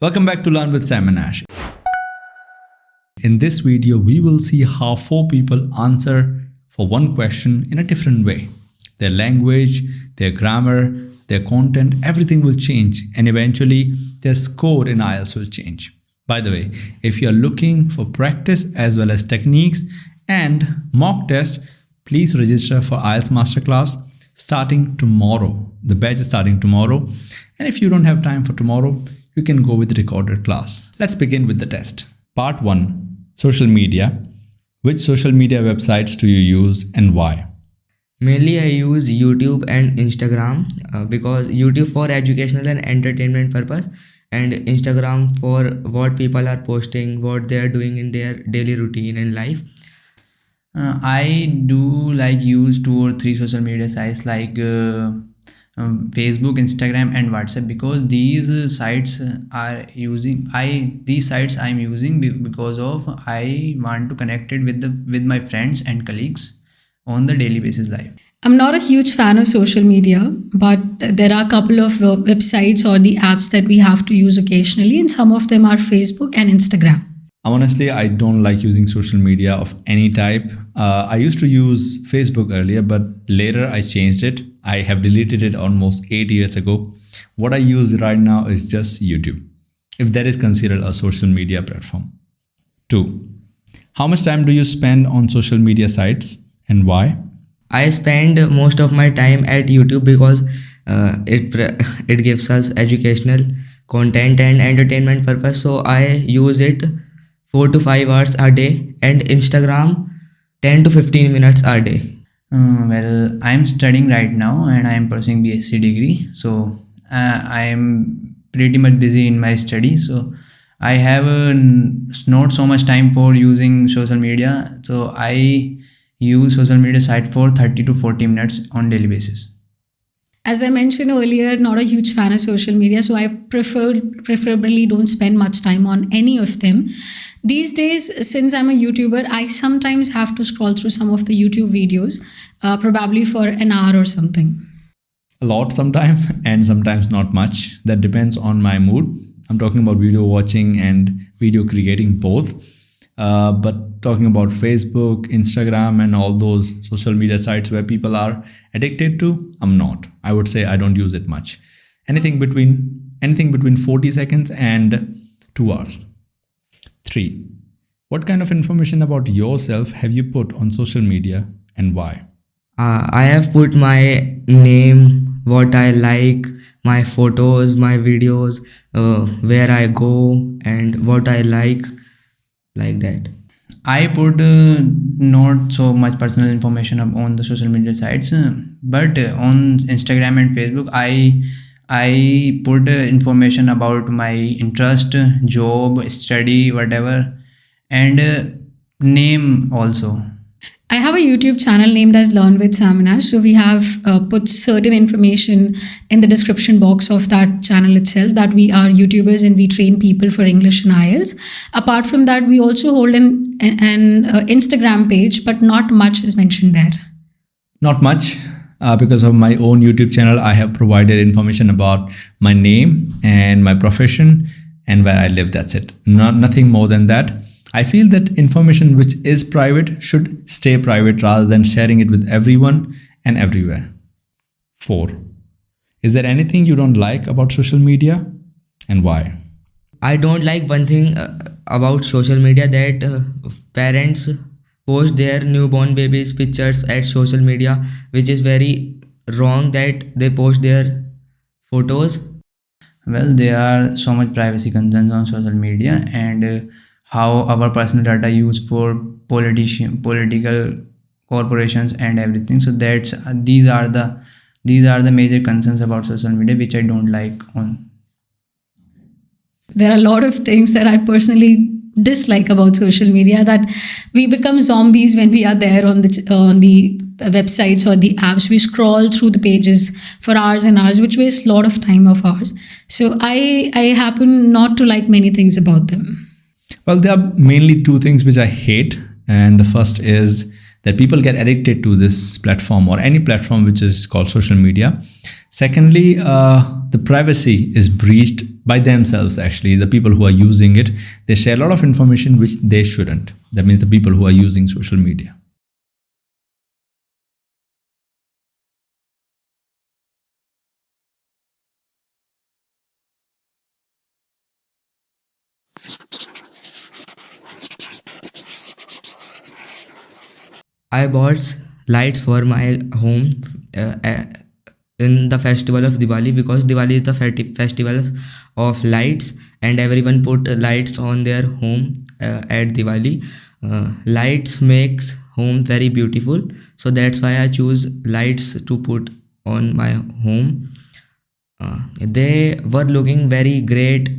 Welcome back to Learn with Sam and Ash. In this video, we will see how 4 people answer for one question in a different way. Their language, their grammar, their content, everything will change, and eventually their score in IELTS will change. By the way, if you are looking for practice as well as techniques and mock test, please register for IELTS Masterclass starting tomorrow. The batch is starting tomorrow, and if you don't have time for tomorrow, you can go with recorded class. Let's begin with the test. Part 1. Social media. Which social media websites do you use and why? Mainly I use YouTube and Instagram because YouTube for educational and entertainment purpose, and Instagram for what people are posting, what they are doing in their daily routine and life. I do use 2 or 3 social media sites like Facebook, Instagram, and WhatsApp, because these sites I'm using because of I want to connect it with my friends and colleagues on the daily basis life. I'm not a huge fan of social media, but there are a couple of websites or the apps that we have to use occasionally, and some of them are Facebook and Instagram. Honestly, I don't like using social media of any type. I used to use Facebook earlier, but later I changed it. I have deleted it almost 8 years ago. What I use right now is just YouTube, if that is considered a social media platform. 2. How much time do you spend on social media sites and why? I spend most of my time at YouTube because it gives us educational content and entertainment purpose. So I use it 4 to 5 hours a day, and Instagram 10 to 15 minutes a day. Well, I'm studying right now and I'm pursuing BSc degree. So I'm pretty much busy in my study. So I have not so much time for using social media. So I use social media site for 30 to 40 minutes on daily basis. As I mentioned earlier, not a huge fan of social media, so I preferably don't spend much time on any of them. These days, since I'm a YouTuber, I sometimes have to scroll through some of the YouTube videos, probably for an hour or something. A lot sometimes, and sometimes not much. That depends on my mood. I'm talking about video watching and video creating both. But talking about Facebook, Instagram, and all those social media sites where people are addicted to, I'm not. I would say I don't use it much. Anything between 40 seconds and 2 hours. 3. What kind of information about yourself have you put on social media and why? I have put my name, what I like, my photos, my videos, where I go, and what I like that. I put not so much personal information on the social media sites, but on Instagram and Facebook, I put information about my interest, job, study, whatever, and name also. I have a YouTube channel named as Learn with Sam and Ash. So we have put certain information in the description box of that channel itself, that we are YouTubers and we train people for English and IELTS. Apart from that, we also hold an Instagram page, but not much is mentioned there. Not much. Because of my own YouTube channel, I have provided information about my name and my profession and where I live. That's it. Nothing more than that. I feel that information which is private should stay private rather than sharing it with everyone and everywhere. 4. Is there anything you don't like about social media and why? I don't like one thing about social media, that parents post their newborn babies pictures at social media, which is very wrong, that they post their photos. Well, there are so much privacy concerns on social media, and how our personal data used for political corporations and everything. So that's these are the major concerns about social media which I don't like on. There are a lot of things that I personally dislike about social media, that we become zombies when we are there on the websites or the apps. We scroll through the pages for hours and hours, which wastes a lot of time of ours. So I happen not to like many things about them. Well, there are mainly 2 things which I hate. And the first is that people get addicted to this platform or any platform which is called social media. Secondly, the privacy is breached by themselves. Actually, the people who are using it, they share a lot of information which they shouldn't. That means the people who are using social media. I bought lights for my home in the festival of Diwali, because Diwali is the festival of lights, and everyone put lights on their home at Diwali. Lights makes home very beautiful, so that's why I choose lights to put on my home. They were looking very great,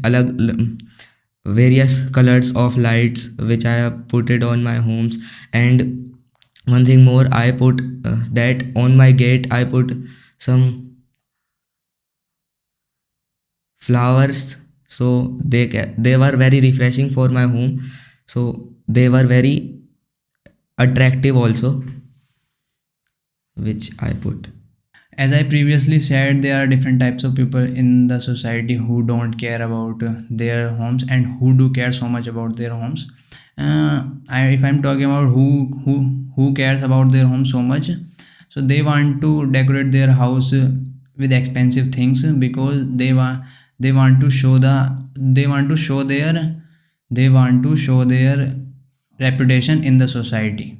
various colors of lights which I have put it on my homes. And one thing more, I put that on my gate I put some flowers, so they were very refreshing for my home, so they were very attractive also, which I put. As I previously said, there are different types of people in the society who don't care about their homes and who do care so much about their homes. If I'm talking about who cares about their home so much, so they want to decorate their house with expensive things because they want to show their reputation in the society.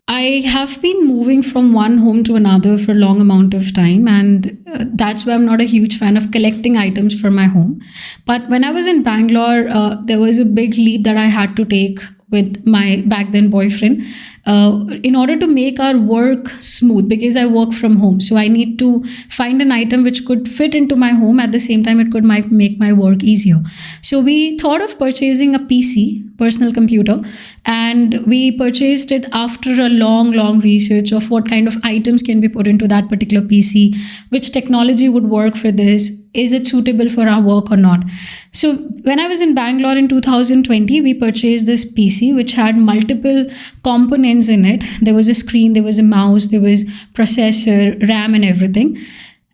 I have been moving from one home to another for a long amount of time, and that's why I'm not a huge fan of collecting items for my home. But when I was in Bangalore, there was a big leap that I had to take with my back then boyfriend in order to make our work smooth, because I work from home. So I need to find an item which could fit into my home. At the same time, it could make my work easier. So we thought of purchasing a PC, personal computer, and we purchased it after a long research of what kind of items can be put into that particular PC, which technology would work for this, is it suitable for our work or not. So when I was in Bangalore in 2020, we purchased this PC which had multiple components in it. There was a screen, there was a mouse, there was processor, RAM and everything.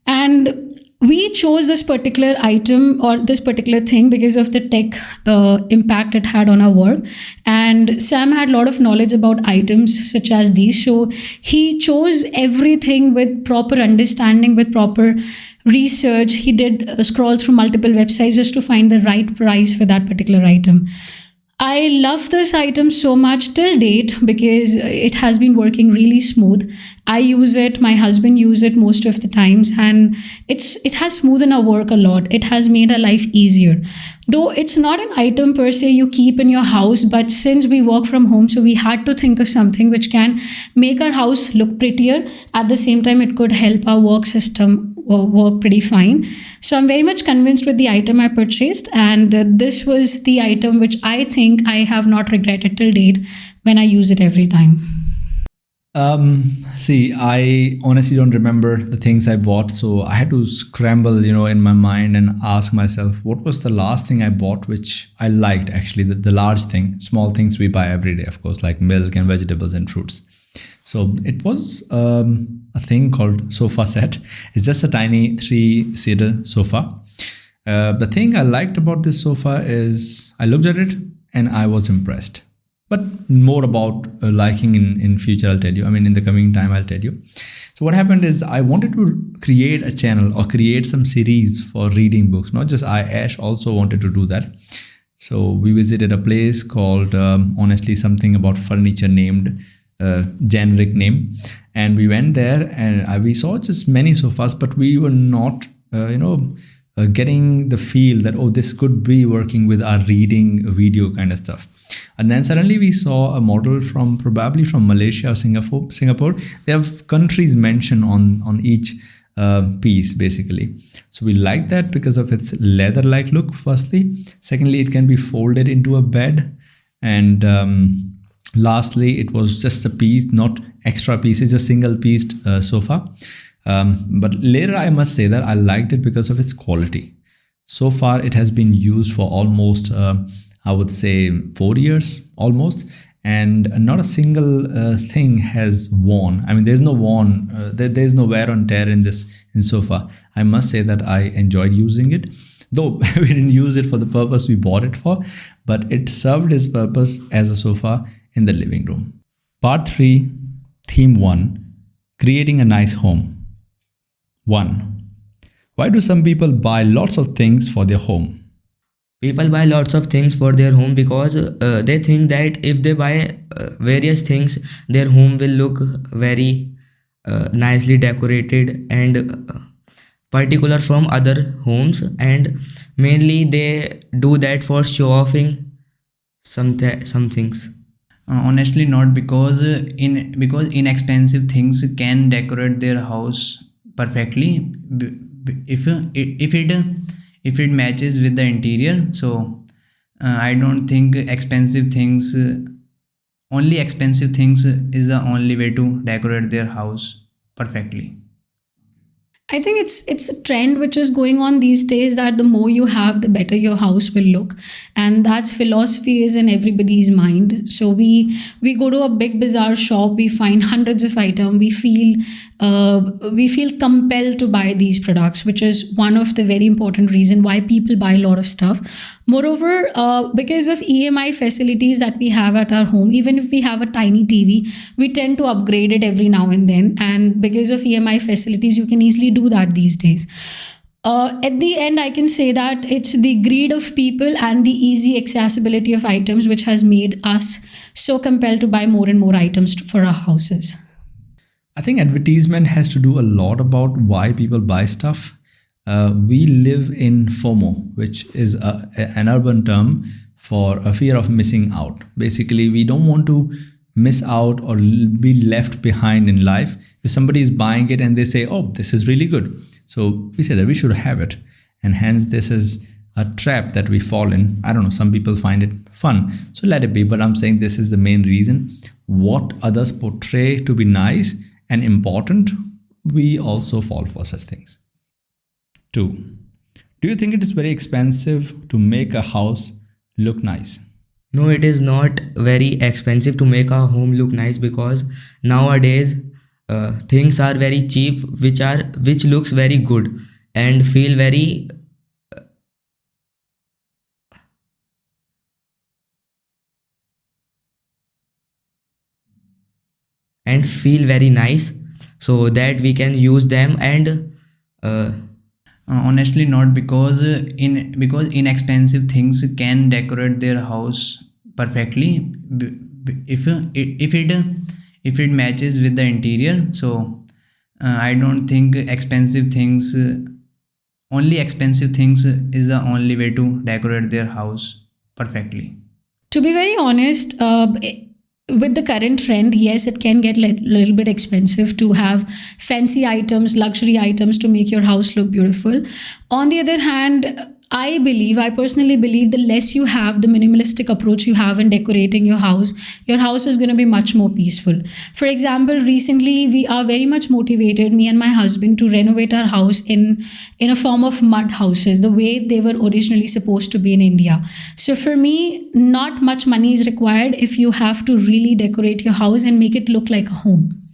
And we chose this particular item or this particular thing because of the tech impact it had on our work. And Sam had a lot of knowledge about items such as these. So he chose everything with proper understanding, with proper research. He did scroll through multiple websites just to find the right price for that particular item. I love this item so much till date because it has been working really smooth. I use it, my husband use it most of the times, and it has smoothened our work a lot. It has made our life easier. Though it's not an item per se you keep in your house, but since we work from home, so we had to think of something which can make our house look prettier. At the same time, it could help our work system work pretty fine. So I'm very much convinced with the item I purchased, and this was the item which I think I have not regretted till date when I use it every time. See, I honestly don't remember the things I bought, so I had to scramble, in my mind and ask myself, what was the last thing I bought which I liked actually, the large thing, small things we buy every day, of course, like milk and vegetables and fruits. So it was a thing called sofa set. It's just a tiny 3-seater sofa. The thing I liked about this sofa is I looked at it and I was impressed. But more about liking in future, I'll tell you. I mean, in the coming time, I'll tell you. So what happened is I wanted to create a channel or create some series for reading books. Not just I, Ash also wanted to do that. So we visited a place called, honestly, something about furniture named generic name. And we went there and we saw just many sofas, but we were not, getting the feel that, oh, this could be working with our reading video kind of stuff. And then suddenly we saw a model probably from Malaysia or Singapore. They have countries mentioned on each piece basically. So we like that because of its leather-like look, firstly. Secondly, it can be folded into a bed. And lastly, it was just a piece, not extra pieces, just single-pieced sofa. But later I must say that I liked it because of its quality. So far it has been used for almost I would say 4 years almost, and not a single thing has worn. I mean, there's no worn, there's no wear and tear in this in sofa. I must say that I enjoyed using it, though we didn't use it for the purpose we bought it for, but it served its purpose as a sofa in the living room. Part 3, Theme 1, Creating a Nice Home. 1. Why do some people buy lots of things for their home? People buy lots of things for their home because they think that if they buy various things, their home will look very nicely decorated and particular from other homes, and mainly they do that for show offing some things. Honestly, not because because inexpensive things can decorate their house perfectly if it matches with the interior. So I don't think expensive things only expensive things is the only way to decorate their house perfectly. I think it's a trend which is going on these days that the more you have, the better your house will look, and that's philosophy is in everybody's mind. So we go to a big bazaar shop, we find hundreds of items, we feel compelled to buy these products, which is one of the very important reason why people buy a lot of stuff. Moreover, because of EMI facilities that we have at our home, even if we have a tiny TV, we tend to upgrade it every now and then, and because of EMI facilities, you can easily do that these days. At the end, I can say that it's the greed of people and the easy accessibility of items which has made us so compelled to buy more and more items for our houses. I think advertisement has to do a lot about why people buy stuff. We live in FOMO, which is an urban term for a fear of missing out. Basically, we don't want to miss out or be left behind in life. If somebody is buying it and they say, oh, this is really good, so we say that we should have it, and hence this is a trap that we fall in. I don't know, some people find it fun, so let it be, but I'm saying this is the main reason. What others portray to be nice and important, we also fall for such things. 2. Do you think it is very expensive to make a house look nice? No, it is not very expensive to make a home look nice because nowadays things are very cheap, which looks very good and feel very nice, so that we can use them and Honestly, not because because inexpensive things can decorate their house perfectly if it matches with the interior. So I don't think expensive things only expensive things is the only way to decorate their house perfectly. To be very honest, with the current trend, yes, it can get a little bit expensive to have fancy items, luxury items to make your house look beautiful. On the other hand, I personally believe the less you have, the minimalistic approach you have in decorating your house is going to be much more peaceful. For example, recently we are very much motivated, me and my husband, to renovate our house in a form of mud houses, the way they were originally supposed to be in India. So for me, not much money is required if you have to really decorate your house and make it look like a home.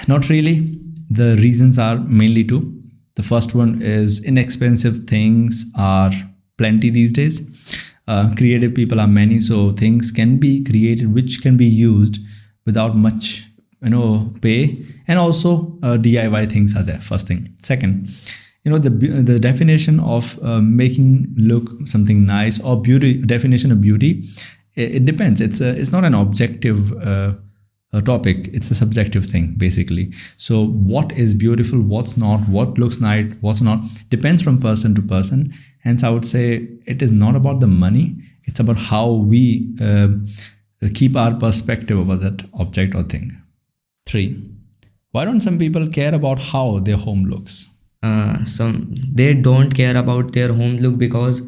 Not really. The reasons are mainly two. The first one is inexpensive things are plenty these days. Creative people are many, so things can be created which can be used without much pay, and also DIY things are there. First thing. Second, the definition of making look something nice or beauty, definition of beauty, it depends. It's not an objective topic, it's a subjective thing basically. So what is beautiful, what's not, what looks nice, what's not, depends from person to person. Hence I would say it is not about the money, it's about how we keep our perspective about that object or thing. 3. Why don't some people care about how their home looks? They don't care about their home look because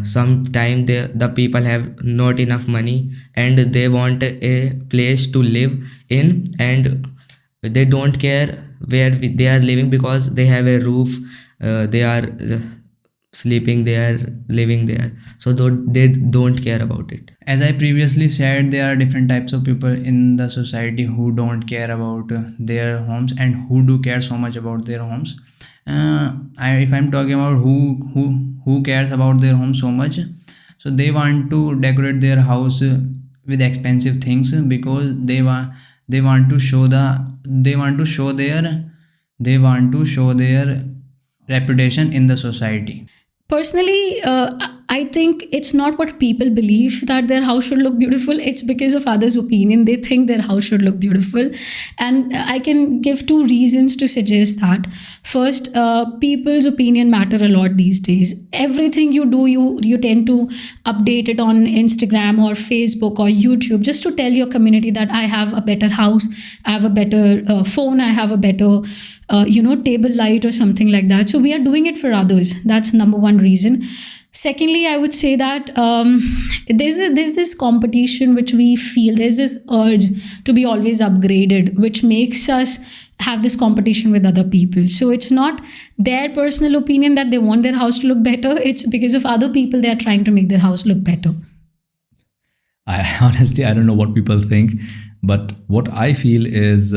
sometimes the people have not enough money and they want a place to live in, and they don't care where they are living because they have a roof, they are sleeping there, living there, so they don't care about it. As I previously said, there are different types of people in the society who don't care about their homes and who do care so much about their homes. If I'm talking about who cares about their home so much, so they want to decorate their house with expensive things because they want to show their reputation in the society. Personally, I think it's not what people believe that their house should look beautiful. It's because of others' opinion. They think their house should look beautiful. And I can give two reasons to suggest that. First, people's opinion matter a lot these days. Everything you do, you tend to update it on Instagram or Facebook or YouTube just to tell your community that I have a better house, I have a better phone, I have a better table light or something like that. So we are doing it for others. That's number one reason. Secondly, I would say that there's this competition which we feel, there's this urge to be always upgraded, which makes us have this competition with other people. So it's not their personal opinion that they want their house to look better. It's because of other people they are trying to make their house look better. I honestly, I don't know what people think, but what I feel is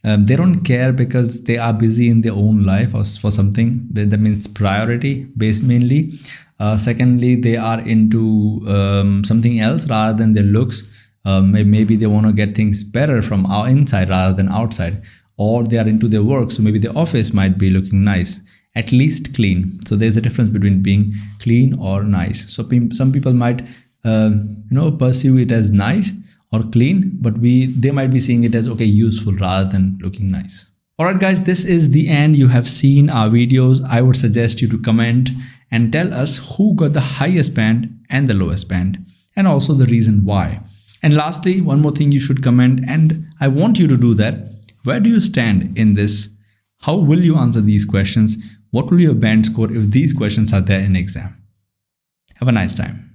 they don't care because they are busy in their own life or for something. That means priority based mainly. Secondly, they are into something else rather than their looks. Maybe they want to get things better from our inside rather than outside, or they are into their work. So maybe the office might be looking nice, at least clean. So there's a difference between being clean or nice. So some people might pursue it as nice or clean, but they might be seeing it as okay, useful rather than looking nice. Alright guys, this is the end. You have seen our videos. I would suggest you to comment and tell us who got the highest band and the lowest band, and also the reason why. And lastly, one more thing you should comment, and I want you to do that. Where do you stand in this? How will you answer these questions? What will your band score if these questions are there in exam? Have a nice time.